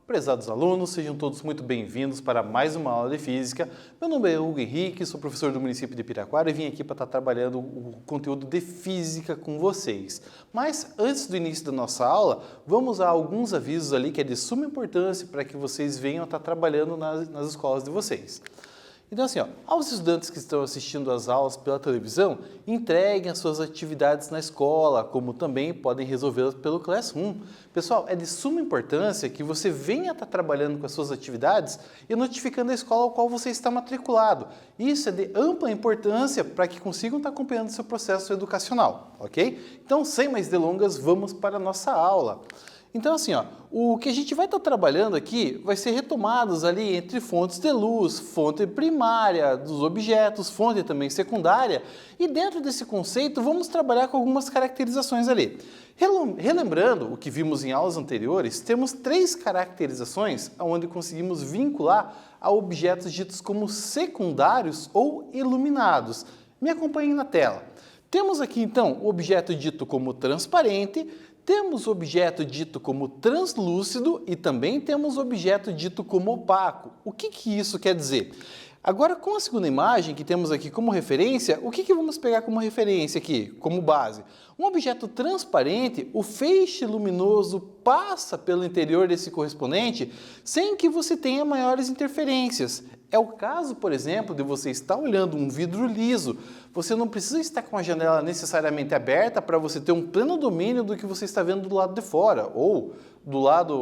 Prezados alunos, sejam todos muito bem-vindos para mais uma aula de Física. Meu nome é Hugo Henrique, sou professor do município de Piraquara e vim aqui para estar trabalhando o conteúdo de Física com vocês. Mas antes do início da nossa aula, vamos a alguns avisos ali que é de suma importância para que vocês venham estar trabalhando nas escolas de vocês. Então assim, aos estudantes que estão assistindo às aulas pela televisão, entreguem as suas atividades na escola, como também podem resolvê-las pelo Classroom. Pessoal, é de suma importância que você venha estar trabalhando com as suas atividades e notificando a escola ao qual você está matriculado. Isso é de ampla importância para que consigam estar acompanhando seu processo educacional, ok? Então, sem mais delongas, vamos para a nossa aula. Então assim, o que a gente vai estar trabalhando aqui vai ser retomados ali entre fontes de luz, fonte primária dos objetos, fonte também secundária, e dentro desse conceito vamos trabalhar com algumas caracterizações ali. Relembrando o que vimos em aulas anteriores, temos 3 caracterizações onde conseguimos vincular a objetos ditos como secundários ou iluminados. Me acompanhem na tela. Temos aqui então o objeto dito como transparente, temos o objeto dito como translúcido e também temos o objeto dito como opaco. O que isso quer dizer? Agora, com a segunda imagem que temos aqui como referência, o que vamos pegar como referência aqui, como base? Um objeto transparente, o feixe luminoso passa pelo interior desse correspondente sem que você tenha maiores interferências. É o caso, por exemplo, de você estar olhando um vidro liso. Você não precisa estar com a janela necessariamente aberta para você ter um pleno domínio do que você está vendo do lado de fora ou do lado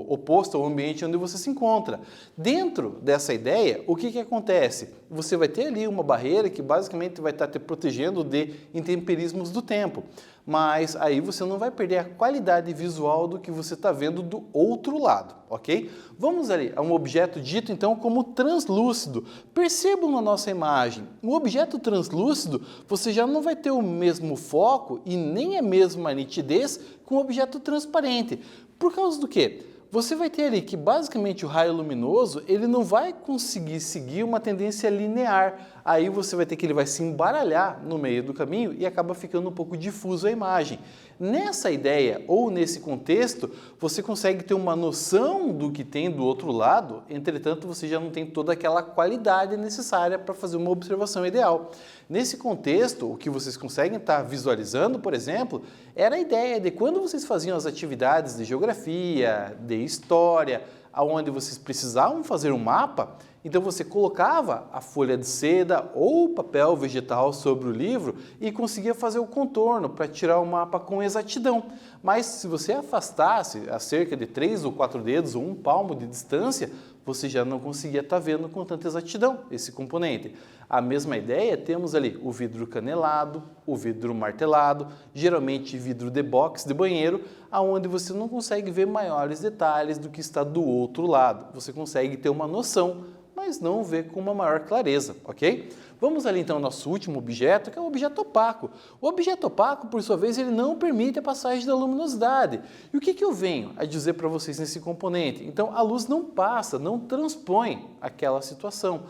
oposto ao ambiente onde você se encontra. Dentro dessa ideia, o que acontece? Você vai ter ali uma barreira que basicamente vai estar te protegendo de intemperismos do tempo, mas aí você não vai perder a qualidade visual do que você está vendo do outro lado, ok? Vamos ali a um objeto dito então como translúcido. Percebam na nossa imagem, o objeto translúcido você já não vai ter o mesmo foco e nem a mesma nitidez com o objeto transparente. Por causa do quê? Você vai ter ali que basicamente o raio luminoso ele não vai conseguir seguir uma tendência linear. Aí você vai ter que ele vai se embaralhar no meio do caminho e acaba ficando um pouco difuso a imagem. Nessa ideia ou nesse contexto, você consegue ter uma noção do que tem do outro lado, entretanto você já não tem toda aquela qualidade necessária para fazer uma observação ideal. Nesse contexto, o que vocês conseguem estar visualizando, por exemplo, era a ideia de quando vocês faziam as atividades de geografia, de história, onde vocês precisavam fazer um mapa, então você colocava a folha de seda ou papel vegetal sobre o livro e conseguia fazer o contorno para tirar o mapa com exatidão. Mas se você afastasse a cerca de 3 ou 4 dedos ou 1 palmo de distância, você já não conseguia estar vendo com tanta exatidão esse componente. A mesma ideia temos ali o vidro canelado, o vidro martelado, geralmente vidro de box de banheiro, aonde você não consegue ver maiores detalhes do que está do outro lado. Você consegue ter uma noção, mas não ver com uma maior clareza, ok? Vamos ali então ao nosso último objeto, que é o objeto opaco. O objeto opaco, por sua vez, ele não permite a passagem da luminosidade. E o que eu venho a dizer para vocês nesse componente? Então, a luz não passa, não transpõe aquela situação.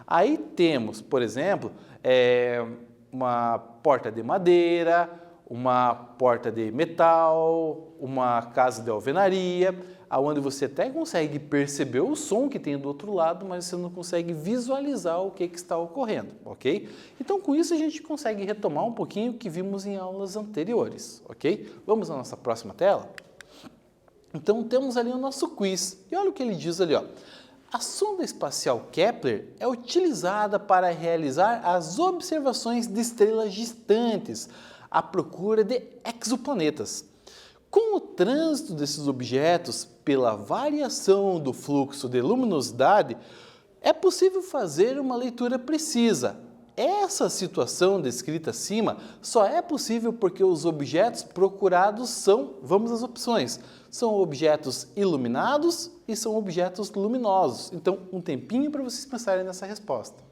Aí temos, por exemplo, uma porta de madeira, uma porta de metal, uma casa de alvenaria, onde você até consegue perceber o som que tem do outro lado, mas você não consegue visualizar o que está ocorrendo, ok? Então, com isso, a gente consegue retomar um pouquinho o que vimos em aulas anteriores, ok? Vamos à nossa próxima tela? Então, temos ali o nosso quiz. E olha o que ele diz ali, ó. A sonda espacial Kepler é utilizada para realizar as observações de estrelas distantes à procura de exoplanetas. Com o trânsito desses objetos pela variação do fluxo de luminosidade, é possível fazer uma leitura precisa. Essa situação descrita acima só é possível porque os objetos procurados são, vamos às opções, são objetos iluminados e são objetos luminosos. Então, um tempinho para vocês pensarem nessa resposta.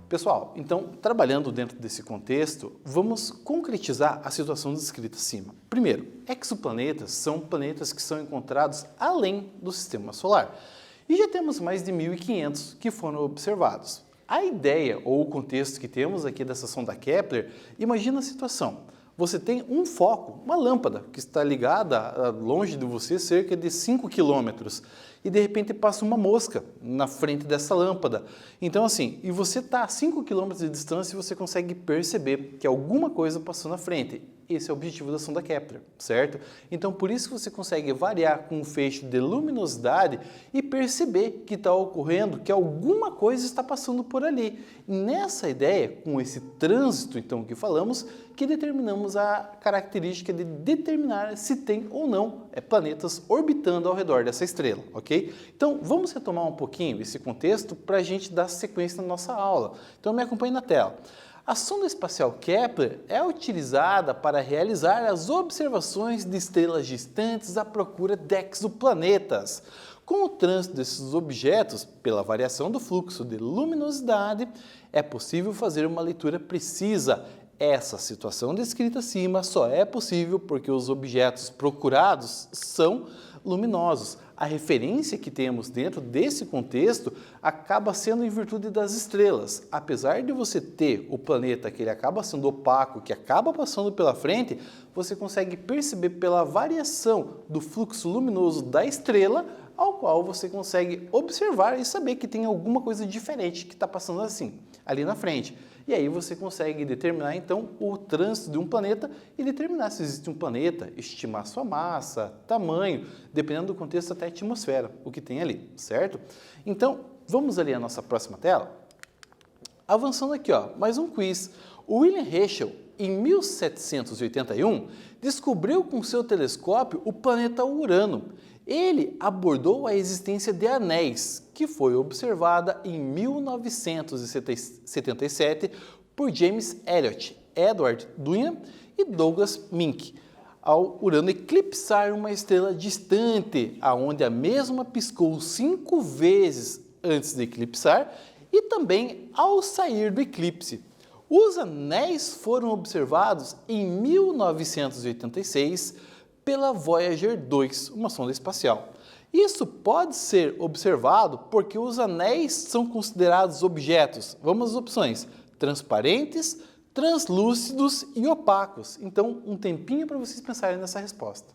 Pessoal, então, trabalhando dentro desse contexto, vamos concretizar a situação descrita acima. Primeiro, exoplanetas são planetas que são encontrados além do sistema solar. E já temos mais de 1.500 que foram observados. A ideia ou o contexto que temos aqui dessa sonda Kepler, imagina a situação. Você tem um foco, uma lâmpada, que está ligada longe de você cerca de 5 quilômetros. E de repente passa uma mosca na frente dessa lâmpada. Então assim, e você está a 5 quilômetros de distância e você consegue perceber que alguma coisa passou na frente. Esse é o objetivo da sonda Kepler, certo? Então por isso que você consegue variar com um feixe de luminosidade e perceber que está ocorrendo, que alguma coisa está passando por ali. E nessa ideia, com esse trânsito então que falamos, que determinamos a característica de determinar se tem ou não planetas orbitando ao redor dessa estrela, ok? Então vamos retomar um pouquinho esse contexto para a gente dar sequência na nossa aula. Então me acompanhe na tela. A sonda espacial Kepler é utilizada para realizar as observações de estrelas distantes à procura de exoplanetas. Com o trânsito desses objetos, pela variação do fluxo de luminosidade, é possível fazer uma leitura precisa. Essa situação descrita acima só é possível porque os objetos procurados são luminosos. A referência que temos dentro desse contexto acaba sendo em virtude das estrelas. Apesar de você ter o planeta que ele acaba sendo opaco, que acaba passando pela frente, você consegue perceber pela variação do fluxo luminoso da estrela, ao qual você consegue observar e saber que tem alguma coisa diferente que está passando assim, ali na frente. E aí você consegue determinar então o trânsito de um planeta e determinar se existe um planeta, estimar sua massa, tamanho, dependendo do contexto até a atmosfera, o que tem ali, certo? Então, vamos ali à nossa próxima tela? Avançando aqui, ó, mais um quiz. O William Herschel, em 1781, descobriu com seu telescópio o planeta Urano. Ele abordou a existência de anéis, que foi observada em 1977 por James Elliott, Edward Dunham e Douglas Mink, ao Urano eclipsar uma estrela distante, aonde a mesma piscou 5 vezes antes de eclipsar e também ao sair do eclipse. Os anéis foram observados em 1986 pela Voyager 2, uma sonda espacial. Isso pode ser observado porque os anéis são considerados objetos, vamos às opções, transparentes, translúcidos e opacos. Então, um tempinho para vocês pensarem nessa resposta.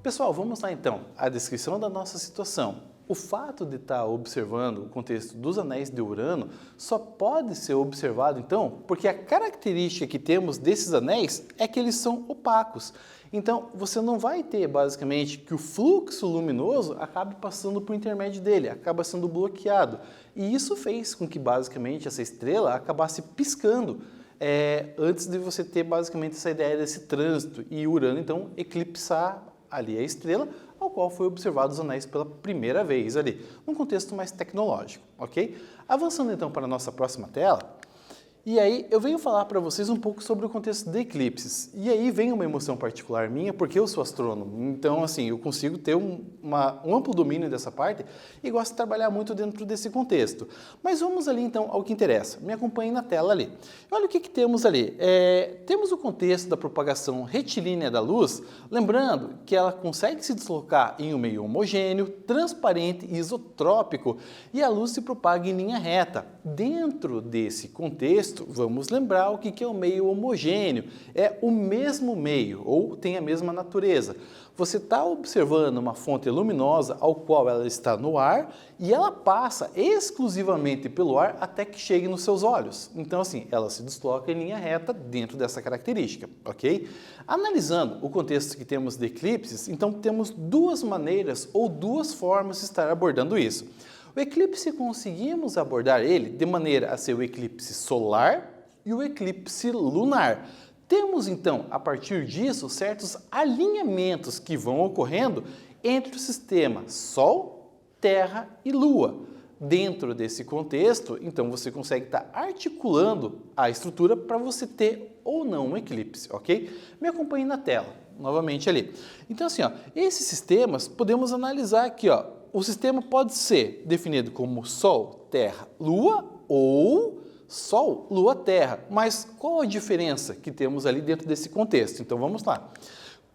Pessoal, vamos lá então, a descrição da nossa situação. O fato de estar observando o contexto dos anéis de Urano só pode ser observado então porque a característica que temos desses anéis é que eles são opacos. Então você não vai ter basicamente que o fluxo luminoso acabe passando por intermédio dele, acaba sendo bloqueado. E isso fez com que basicamente essa estrela acabasse piscando antes de você ter basicamente essa ideia desse trânsito e Urano então eclipsar ali a estrela, ao qual foi observado os anéis pela primeira vez ali, num contexto mais tecnológico, ok? Avançando então para a nossa próxima tela, e aí eu venho falar para vocês um pouco sobre o contexto de eclipses. E aí vem uma emoção particular minha, porque eu sou astrônomo, então assim, eu consigo ter um amplo domínio dessa parte e gosto de trabalhar muito dentro desse contexto. Mas vamos ali então ao que interessa. Me acompanhe na tela ali. Olha o que temos ali. Temos o contexto da propagação retilínea da luz, lembrando que ela consegue se deslocar em um meio homogêneo, transparente e isotrópico, e a luz se propaga em linha reta. Dentro desse contexto, vamos lembrar o que é o meio homogêneo. É o mesmo meio, ou tem a mesma natureza. Você está observando uma fonte luminosa ao qual ela está no ar e ela passa exclusivamente pelo ar até que chegue nos seus olhos. Então, assim, ela se desloca em linha reta dentro dessa característica, ok? Analisando o contexto que temos de eclipses, então temos duas maneiras ou duas formas de estar abordando isso. O eclipse conseguimos abordar ele de maneira a ser o eclipse solar e o eclipse lunar. Temos então, a partir disso, certos alinhamentos que vão ocorrendo entre o sistema Sol, Terra e Lua. Dentro desse contexto, então você consegue estar articulando a estrutura para você ter ou não um eclipse, ok? Me acompanhe na tela, novamente ali. Então assim, ó, esses sistemas podemos analisar aqui, ó. O sistema pode ser definido como Sol, Terra, Lua ou Sol, Lua, Terra. Mas qual a diferença que temos ali dentro desse contexto? Então vamos lá.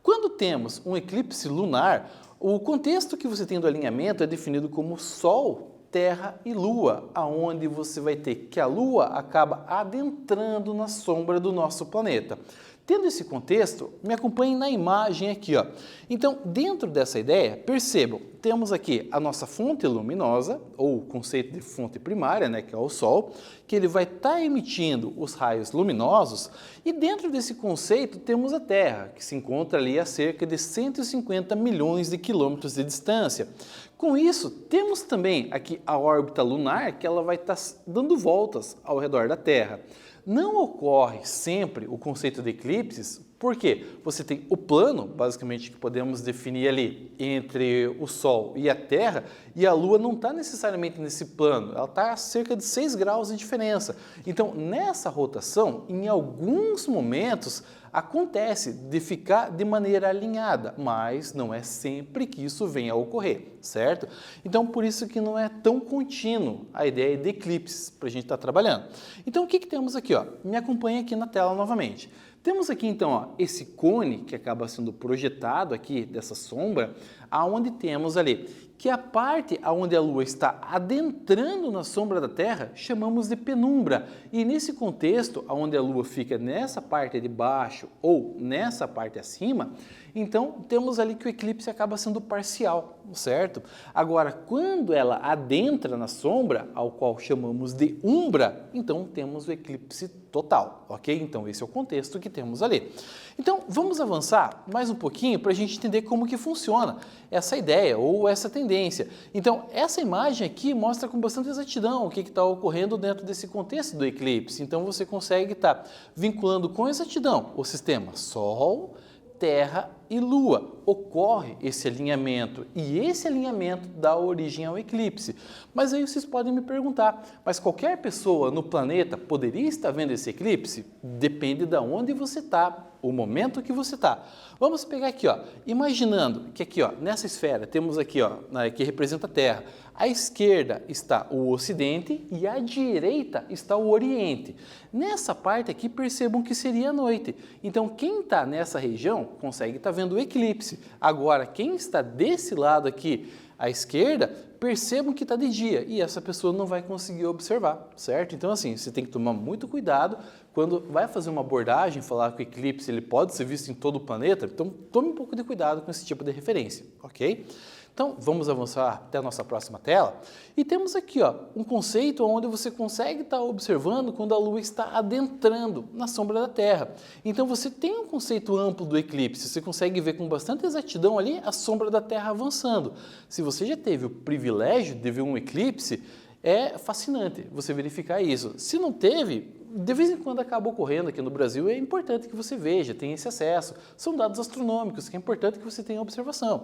Quando temos um eclipse lunar, o contexto que você tem do alinhamento é definido como Sol, Terra e Lua, aonde você vai ter que a Lua acaba adentrando na sombra do nosso planeta. Tendo esse contexto, me acompanhem na imagem aqui, ó. Então, dentro dessa ideia, percebam, temos aqui a nossa fonte luminosa, ou o conceito de fonte primária, né, que é o Sol, que ele vai estar emitindo os raios luminosos, e dentro desse conceito temos a Terra, que se encontra ali a cerca de 150 milhões de quilômetros de distância. Com isso, temos também aqui a órbita lunar, que ela vai estar dando voltas ao redor da Terra. Não ocorre sempre o conceito de eclipses, porque você tem o plano, basicamente, que podemos definir ali entre o Sol e a Terra, e a Lua não está necessariamente nesse plano, ela está a cerca de 6 graus de diferença. Então, nessa rotação, em alguns momentos, acontece de ficar de maneira alinhada, mas não é sempre que isso venha a ocorrer, certo? Então, por isso que não é tão contínuo a ideia de eclipses para a gente estar trabalhando. Então, o que temos aqui? Ó? Me acompanhe aqui na tela novamente. Temos aqui então, ó, esse cone que acaba sendo projetado aqui dessa sombra, aonde temos ali que a parte onde a Lua está adentrando na sombra da Terra chamamos de penumbra. E nesse contexto, onde a Lua fica nessa parte de baixo ou nessa parte acima, então temos ali que o eclipse acaba sendo parcial, certo? Agora, quando ela adentra na sombra, ao qual chamamos de umbra, então temos o eclipse total, ok? Então esse é o contexto que temos ali. Então vamos avançar mais um pouquinho para a gente entender como que funciona essa ideia ou essa tendência. Então essa imagem aqui mostra com bastante exatidão o que está ocorrendo dentro desse contexto do eclipse. Então você consegue estar vinculando com exatidão o sistema Sol, Terra e Lua. Ocorre esse alinhamento e esse alinhamento dá origem ao eclipse. Mas aí vocês podem me perguntar, mas qualquer pessoa no planeta poderia estar vendo esse eclipse? Depende de onde você está, o momento que você está. Vamos pegar aqui, ó, imaginando que aqui, ó, nessa esfera temos aqui, ó, que representa a Terra. À esquerda está o Ocidente e à direita está o Oriente. Nessa parte aqui percebam que seria a noite. Então quem está nessa região consegue estar vendo o eclipse. Agora quem está desse lado aqui à esquerda percebam que está de dia e essa pessoa não vai conseguir observar, certo? Então assim, você tem que tomar muito cuidado quando vai fazer uma abordagem, falar que o eclipse ele pode ser visto em todo o planeta, então tome um pouco de cuidado com esse tipo de referência, ok? Então, vamos avançar até a nossa próxima tela. E temos aqui um conceito onde você consegue estar observando quando a Lua está adentrando na sombra da Terra. Então, você tem um conceito amplo do eclipse, você consegue ver com bastante exatidão ali a sombra da Terra avançando. Se você já teve o privilégio de ver um eclipse, é fascinante você verificar isso. Se não teve, de vez em quando acaba ocorrendo aqui no Brasil, é importante que você veja, tenha esse acesso. São dados astronômicos que é importante que você tenha observação.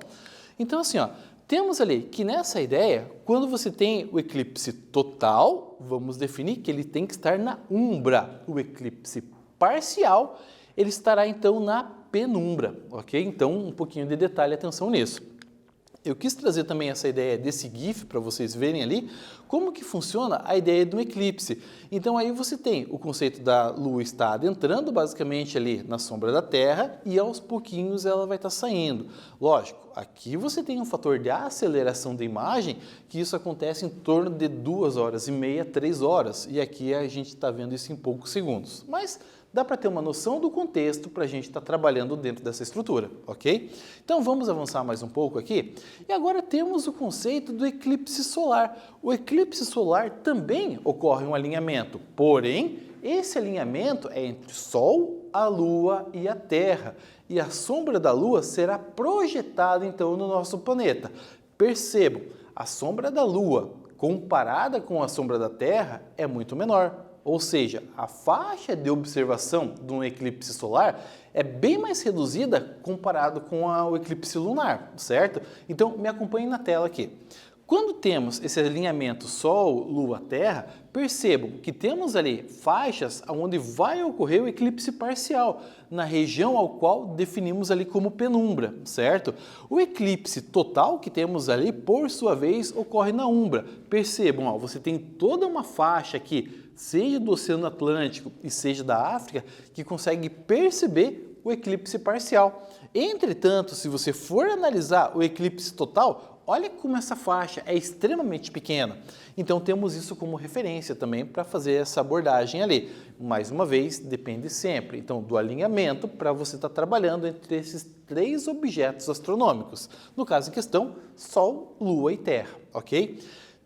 Então assim, temos ali que nessa ideia, quando você tem o eclipse total, vamos definir que ele tem que estar na umbra. O eclipse parcial, ele estará então na penumbra, ok? Então um pouquinho de detalhe, atenção nisso. Eu quis trazer também essa ideia desse GIF para vocês verem ali como que funciona a ideia de um eclipse. Então aí você tem o conceito da Lua estar adentrando basicamente ali na sombra da Terra e aos pouquinhos ela vai estar saindo. Lógico, aqui você tem um fator de aceleração da imagem que isso acontece em torno de 2h30, 3 horas. E aqui a gente está vendo isso em poucos segundos. Mas dá para ter uma noção do contexto para a gente estar trabalhando dentro dessa estrutura, ok? Então vamos avançar mais um pouco aqui. E agora temos o conceito do eclipse solar. O eclipse solar também ocorre um alinhamento, porém, esse alinhamento é entre o Sol, a Lua e a Terra. E a sombra da Lua será projetada então no nosso planeta. Percebam, a sombra da Lua comparada com a sombra da Terra é muito menor. Ou seja, a faixa de observação de um eclipse solar é bem mais reduzida comparado com o eclipse lunar, certo? Então, me acompanhe na tela aqui. Quando temos esse alinhamento Sol, Lua, Terra, percebam que temos ali faixas onde vai ocorrer o eclipse parcial, na região ao qual definimos ali como penumbra, certo? O eclipse total que temos ali, por sua vez, ocorre na umbra. Percebam, você tem toda uma faixa aqui, seja do Oceano Atlântico e seja da África, que consegue perceber o eclipse parcial. Entretanto, se você for analisar o eclipse total, olha como essa faixa é extremamente pequena. Então temos isso como referência também para fazer essa abordagem ali. Mais uma vez, depende sempre então do alinhamento para você estar trabalhando entre esses 3 objetos astronômicos. No caso em questão, Sol, Lua e Terra, ok?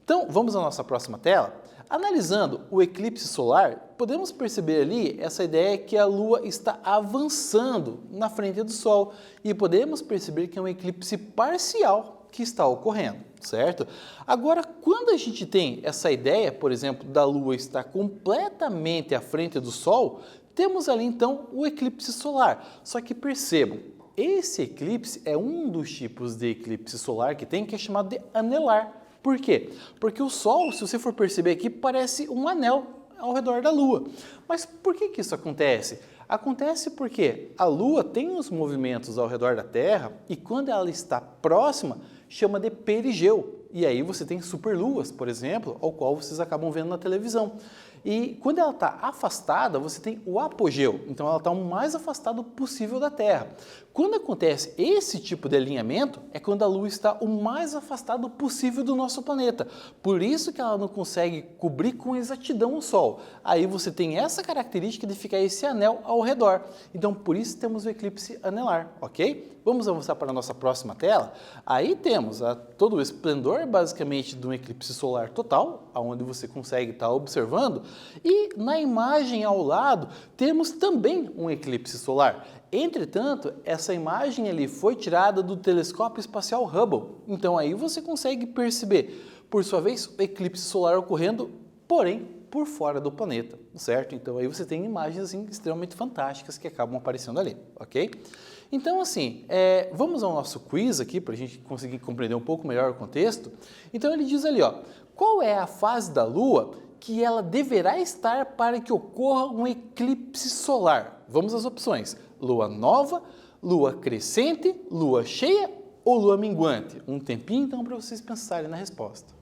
Então vamos à nossa próxima tela. Analisando o eclipse solar, podemos perceber ali essa ideia que a Lua está avançando na frente do Sol e podemos perceber que é um eclipse parcial que está ocorrendo, certo? Agora, quando a gente tem essa ideia, por exemplo, da Lua estar completamente à frente do Sol, temos ali então o eclipse solar. Só que percebam, esse eclipse é um dos tipos de eclipse solar que tem, que é chamado de anelar. Por quê? Porque o Sol, se você for perceber aqui, parece um anel ao redor da Lua. Mas por que isso acontece? Acontece porque a Lua tem os movimentos ao redor da Terra e quando ela está próxima, chama de perigeu. E aí você tem superluas, por exemplo, ao qual vocês acabam vendo na televisão. E quando ela está afastada, você tem o apogeu. Então ela está o mais afastado possível da Terra. Quando acontece esse tipo de alinhamento, é quando a Lua está o mais afastado possível do nosso planeta. Por isso que ela não consegue cobrir com exatidão o Sol. Aí você tem essa característica de ficar esse anel ao redor. Então por isso temos o eclipse anelar, ok? Vamos avançar para a nossa próxima tela. Aí temos todo o esplendor basicamente de um eclipse solar total, onde você consegue estar observando. E na imagem ao lado temos também um eclipse solar. Entretanto, essa imagem ali foi tirada do telescópio espacial Hubble. Então aí você consegue perceber, por sua vez, o eclipse solar ocorrendo, porém, por fora do planeta, certo? Então aí você tem imagens assim, extremamente fantásticas que acabam aparecendo ali, ok? Então assim, vamos ao nosso quiz aqui para a gente conseguir compreender um pouco melhor o contexto. Então ele diz ali, qual é a fase da Lua que ela deverá estar para que ocorra um eclipse solar? Vamos às opções: Lua nova, Lua crescente, Lua cheia ou Lua minguante? Um tempinho então para vocês pensarem na resposta.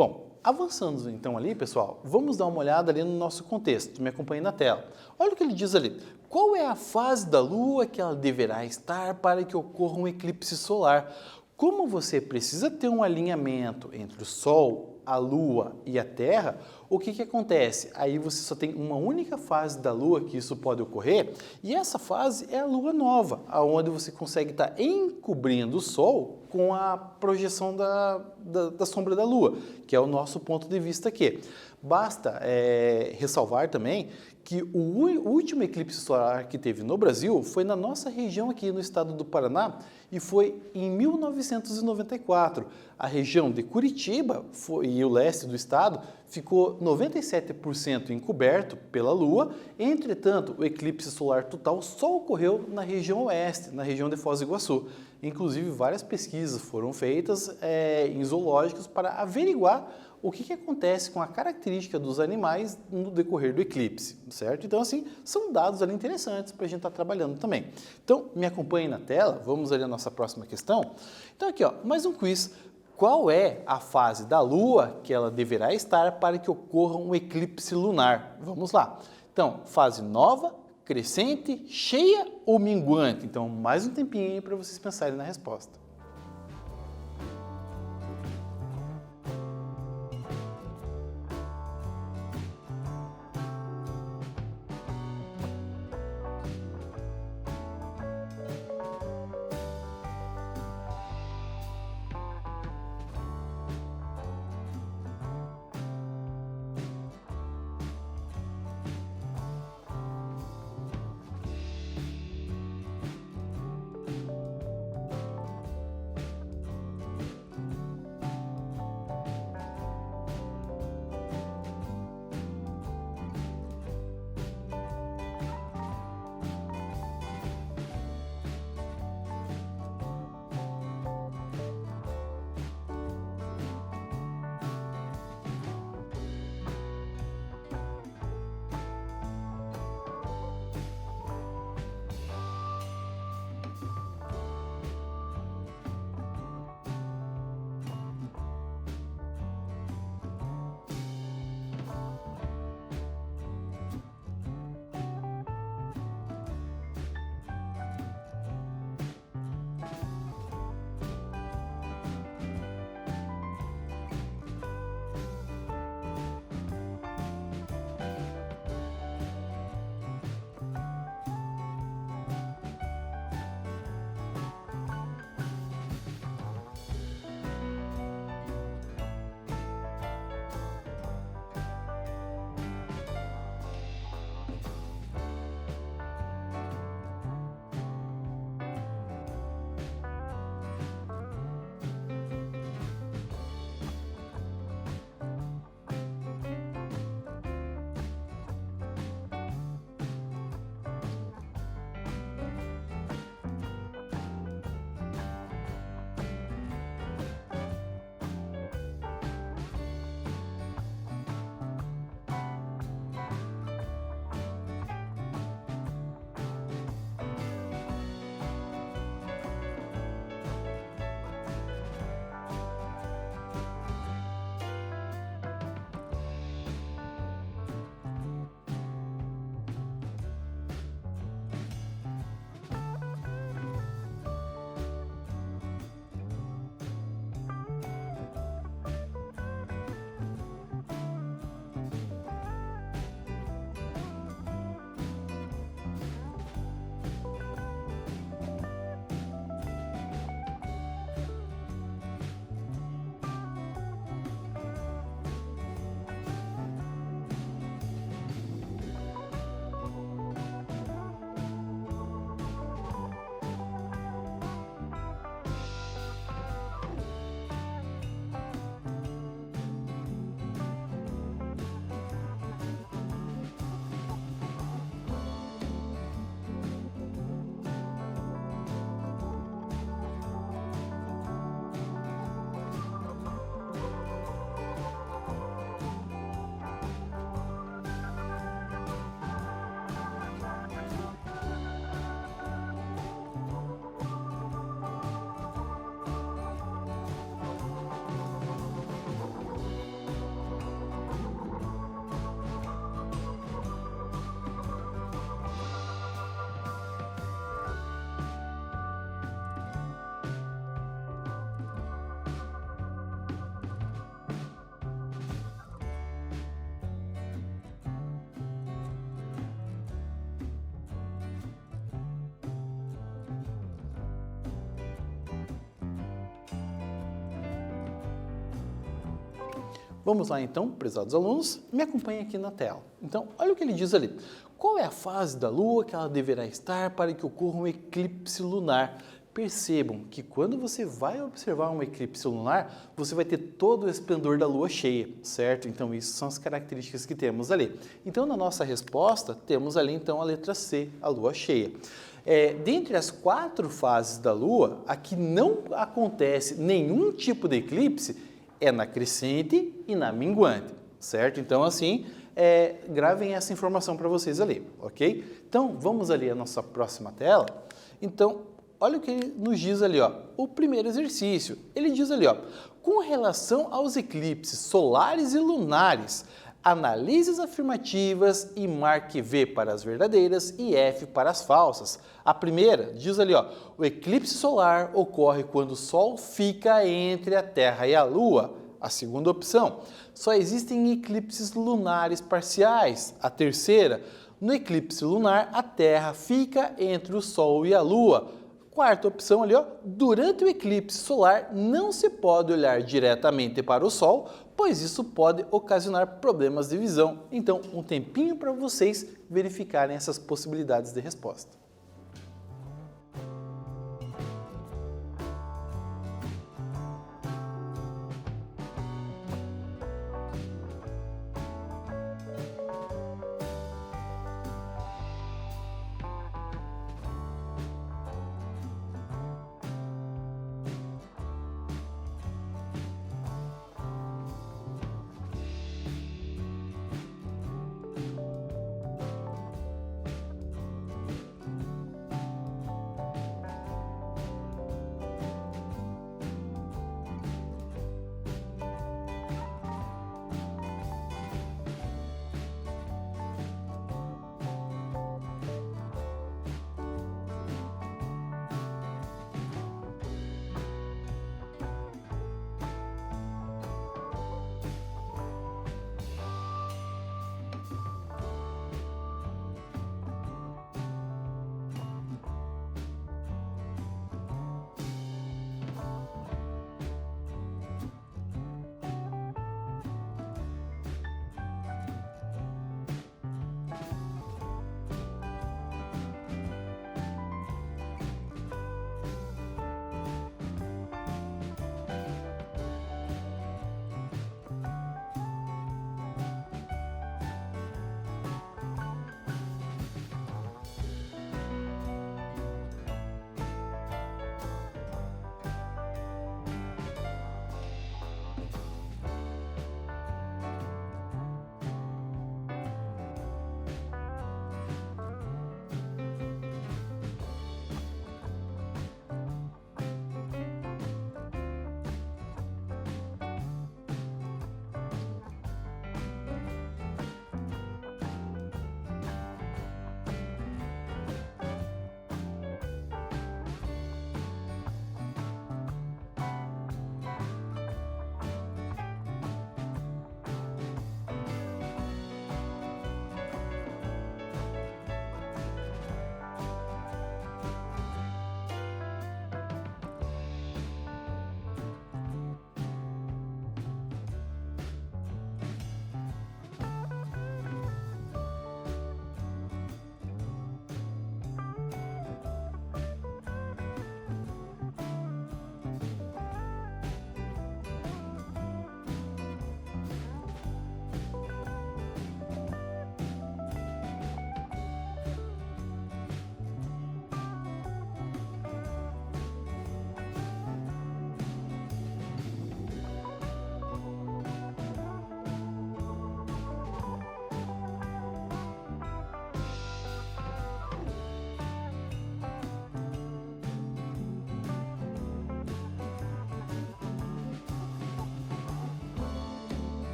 Bom, avançando então ali, pessoal, vamos dar uma olhada ali no nosso contexto. Me acompanhe na tela. Olha o que ele diz ali. Qual é a fase da Lua que ela deverá estar para que ocorra um eclipse solar? Como você precisa ter um alinhamento entre o Sol, a Lua e a Terra, o que acontece? Aí você só tem uma única fase da Lua que isso pode ocorrer, e essa fase é a Lua nova, onde você consegue estar encobrindo o Sol com a projeção da sombra da Lua, que é o nosso ponto de vista aqui. Basta ressalvar também que o último eclipse solar que teve no Brasil foi na nossa região aqui no estado do Paraná e foi em 1994. A região de Curitiba e o leste do estado ficou 97% encoberto pela Lua, entretanto o eclipse solar total só ocorreu na região oeste, na região de Foz do Iguaçu. Inclusive várias pesquisas foram feitas em zoológicos para averiguar o que acontece com a característica dos animais no decorrer do eclipse, certo? Então, assim, são dados ali interessantes para a gente estar trabalhando também. Então, me acompanhe na tela, vamos ali à nossa próxima questão. Então, aqui, ó, mais um quiz. Qual é a fase da Lua que ela deverá estar para que ocorra um eclipse lunar? Vamos lá. Então, fase nova, crescente, cheia ou minguante? Então, mais um tempinho aí para vocês pensarem na resposta. Vamos lá então, prezados alunos, me acompanhem aqui na tela. Então, olha o que ele diz ali. Qual é a fase da Lua que ela deverá estar para que ocorra um eclipse lunar? Percebam que quando você vai observar um eclipse lunar, você vai ter todo o esplendor da Lua cheia, certo? Então, isso são as características que temos ali. Então, na nossa resposta, temos ali então a letra C, a Lua cheia. Dentre as 4 fases da Lua, a que não acontece nenhum tipo de eclipse é na crescente e na minguante, certo? Então, assim, gravem essa informação para vocês ali, ok? Então, vamos ali à nossa próxima tela. Então, olha o que ele nos diz ali, ó. O primeiro exercício, ele diz ali, ó, com relação aos eclipses solares e lunares, analise as afirmativas e marque V para as verdadeiras e F para as falsas. A primeira diz ali, ó, o eclipse solar ocorre quando o Sol fica entre a Terra e a Lua. A segunda opção, só existem eclipses lunares parciais. A terceira, no eclipse lunar, a Terra fica entre o Sol e a Lua. Quarta opção ali, ó, durante o eclipse solar não se pode olhar diretamente para o Sol, pois isso pode ocasionar problemas de visão. Então, um tempinho para vocês verificarem essas possibilidades de resposta.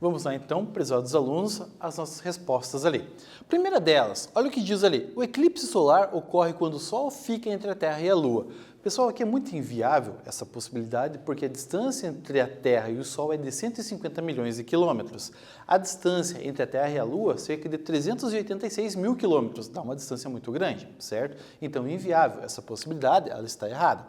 Vamos lá então, prezados alunos, as nossas respostas ali. Primeira delas, olha o que diz ali. O eclipse solar ocorre quando o Sol fica entre a Terra e a Lua. Pessoal, aqui é muito inviável essa possibilidade porque a distância entre a Terra e o Sol é de 150 milhões de quilômetros. A distância entre a Terra e a Lua, cerca de 386 mil quilômetros. Dá uma distância muito grande, certo? Então, inviável essa possibilidade, ela está errada.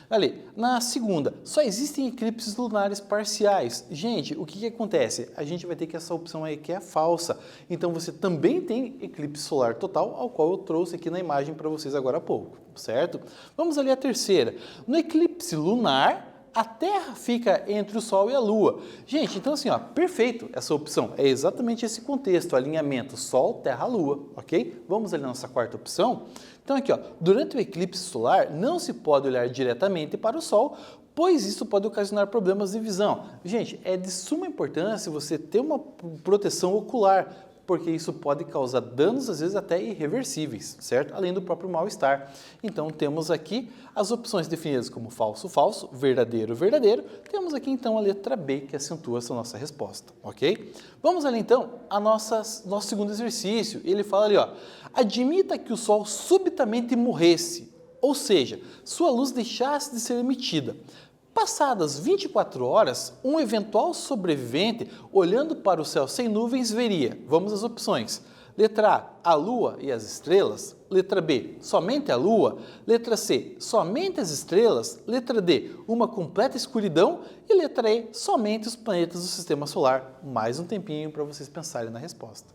Ali, na segunda, só existem eclipses lunares parciais. Gente, o que acontece? A gente vai ter que essa opção aí que é falsa. Então, você também tem eclipse solar total, ao qual eu trouxe aqui na imagem para vocês agora há pouco, certo? Vamos ali à terceira. No eclipse lunar, a Terra fica entre o Sol e a Lua. Gente, então assim, ó, perfeito essa opção. É exatamente esse contexto, alinhamento Sol, Terra, Lua, ok? Vamos ali na nossa quarta opção. Então aqui, ó, durante o eclipse solar, não se pode olhar diretamente para o Sol, pois isso pode ocasionar problemas de visão. Gente, é de suma importância você ter uma proteção ocular, porque isso pode causar danos, às vezes até irreversíveis, certo? Além do próprio mal-estar. Então, temos aqui as opções definidas como falso, falso, verdadeiro, verdadeiro. Temos aqui, então, a letra B, que acentua essa nossa resposta, ok? Vamos ali, então, a nosso segundo exercício. Ele fala ali, ó, admita que o Sol subitamente morresse, ou seja, sua luz deixasse de ser emitida. Passadas 24 horas, um eventual sobrevivente, olhando para o céu sem nuvens, veria, vamos às opções, letra A, a Lua e as estrelas, letra B, somente a Lua, letra C, somente as estrelas, letra D, uma completa escuridão e letra E, somente os planetas do Sistema Solar. Mais um tempinho para vocês pensarem na resposta.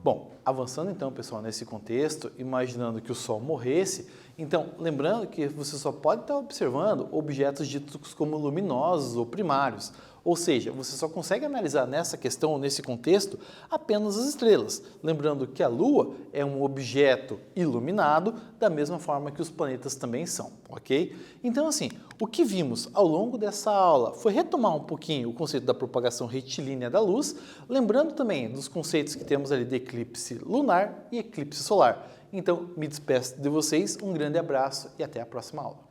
Bom, avançando então, pessoal, nesse contexto, imaginando que o Sol morresse, então, lembrando que você só pode estar observando objetos ditos como luminosos ou primários, ou seja, você só consegue analisar nessa questão ou nesse contexto apenas as estrelas, lembrando que a Lua é um objeto iluminado da mesma forma que os planetas também são, ok? Então, assim, o que vimos ao longo dessa aula foi retomar um pouquinho o conceito da propagação retilínea da luz, lembrando também dos conceitos que temos ali de eclipse lunar e eclipse solar. Então, me despeço de vocês, um grande abraço e até a próxima aula.